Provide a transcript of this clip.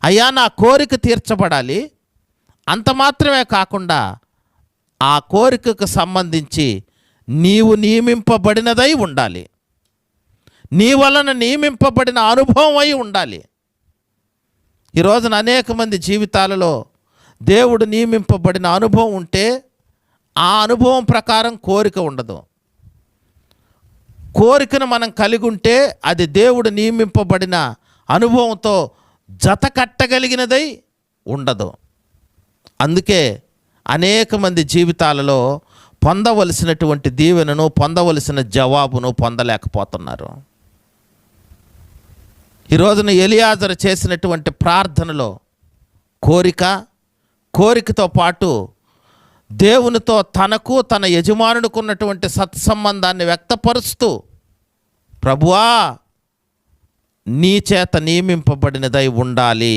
అయ్యా నా కోరిక తీర్చబడాలి, అంత మాత్రమే కాకుండా ఆ కోరికకు సంబంధించి నీవు నియమింపబడినదై ఉండాలి, నీ వలన నియమింపబడిన అనుభవం అయి ఉండాలి. ఈ రోజున అనేక మంది జీవితాలలో దేవుడు నియమింపబడిన అనుభవం ఉంటే ఆ అనుభవం ప్రకారం కోరిక ఉండదు. కోరికను మనం కలిగి ఉంటే అది దేవుడు నియమింపబడిన అనుభవంతో జత కట్టగలిగినదై ఉండదు. అందుకే అనేక మంది జీవితాలలో పొందవలసినటువంటి దీవెనను, పొందవలసిన జవాబును పొందలేకపోతున్నారు. ఈ రోజున ఎలియాజరు చేసినటువంటి ప్రార్థనలో కోరికతో పాటు దేవునితో తనకు తన యజమానునికి ఉన్నటువంటి సత్సంబంధాన్ని వ్యక్తపరుస్తూ, ప్రభువా నీ చేత నియమింపబడినదై ఉండాలి